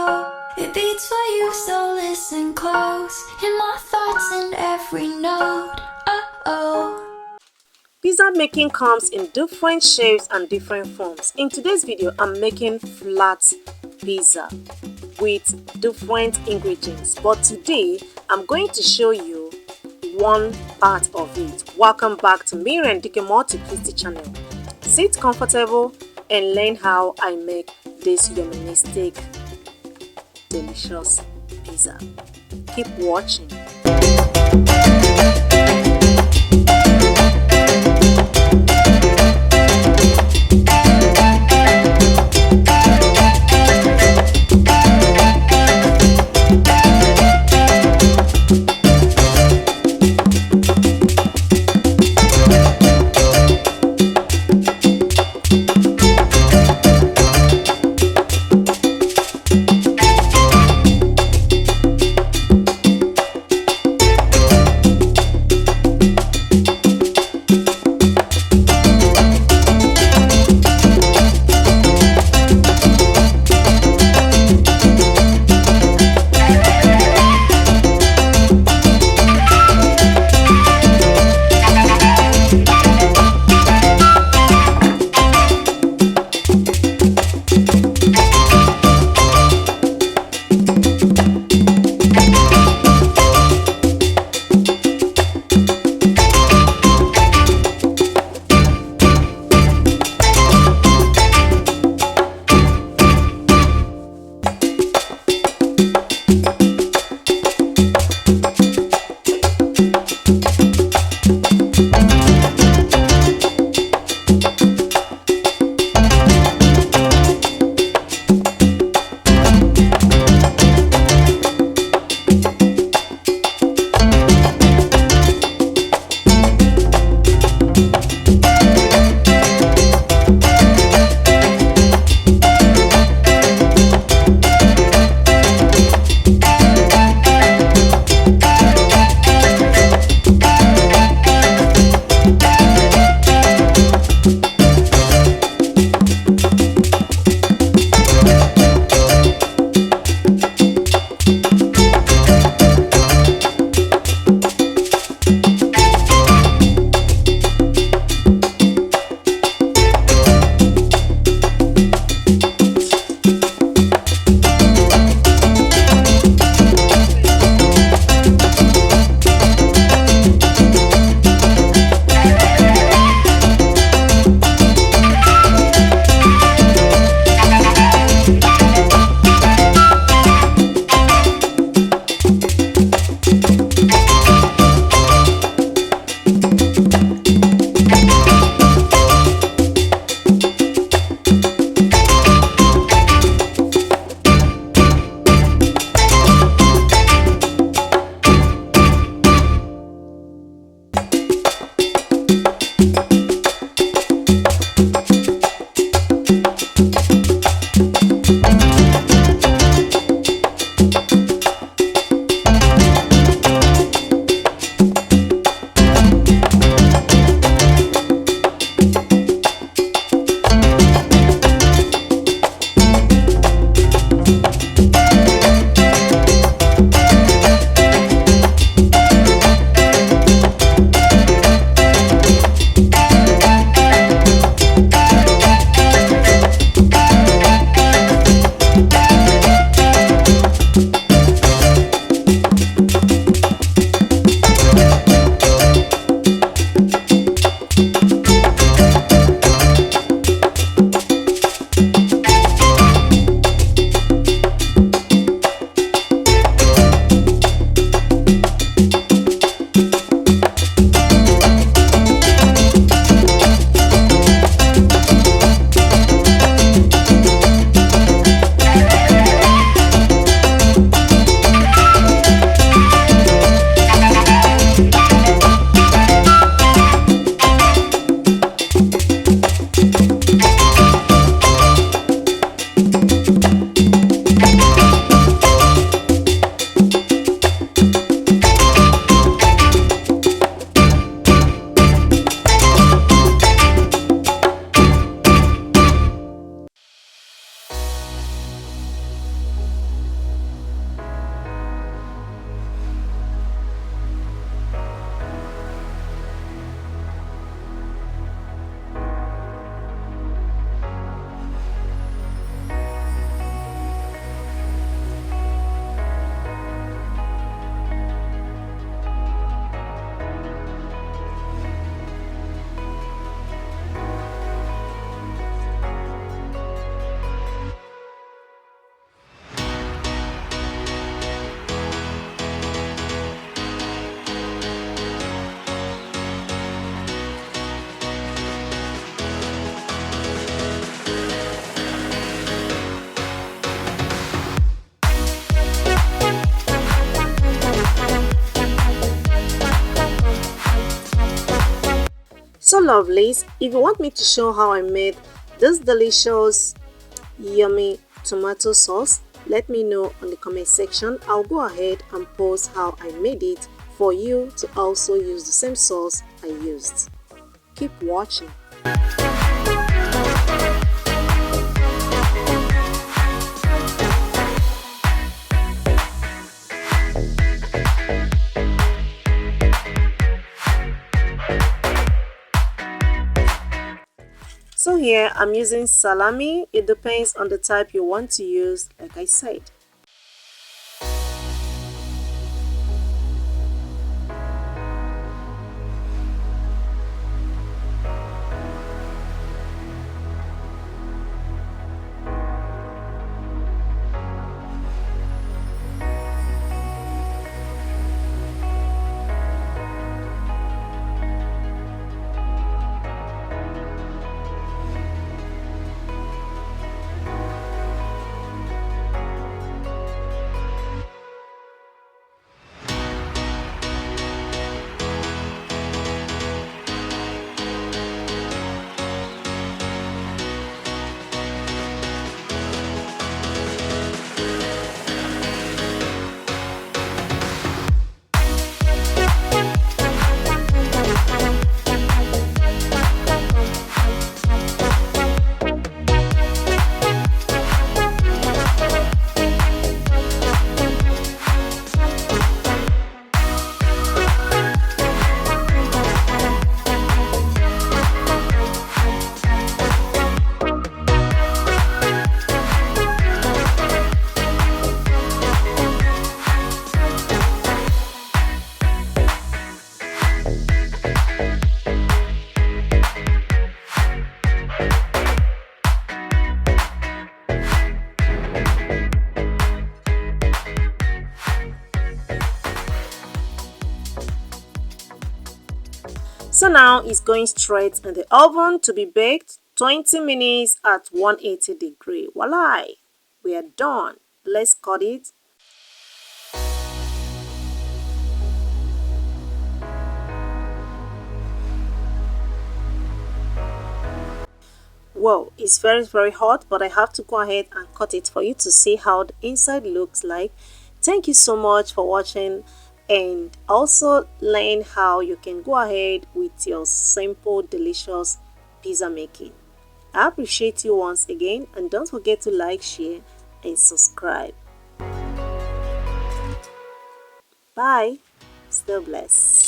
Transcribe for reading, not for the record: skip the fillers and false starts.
go. It beats for you, so listen close. In my thoughts and every note. Oh. Pizza making comes in different shapes and different forms. In today's video, I'm making flat pizza with different ingredients. But today, I'm going to show you one part of it. Welcome back to Miri and Dike Multiplicity channel. Sit comfortable and learn how I make this humanistic, delicious pizza. Keep watching. So lovelies, if you want me to show how I made this delicious yummy tomato sauce, let me know on the comment section. I'll go ahead and post how I made it for you to also use the same sauce I used. Keep watching. So here I'm using salami. It depends on the type you want to use, like I said. So now it's going straight in the oven to be baked 20 minutes at 180 degree. Voila! We are done. Let's cut it. Whoa, it's very hot, but I have to go ahead and cut it for you to see how the inside looks like. Thank you so much for watching, and also learn how you can go ahead with your simple delicious pizza making. I appreciate you once again, and don't forget to like, share and subscribe. Bye. Still blessed.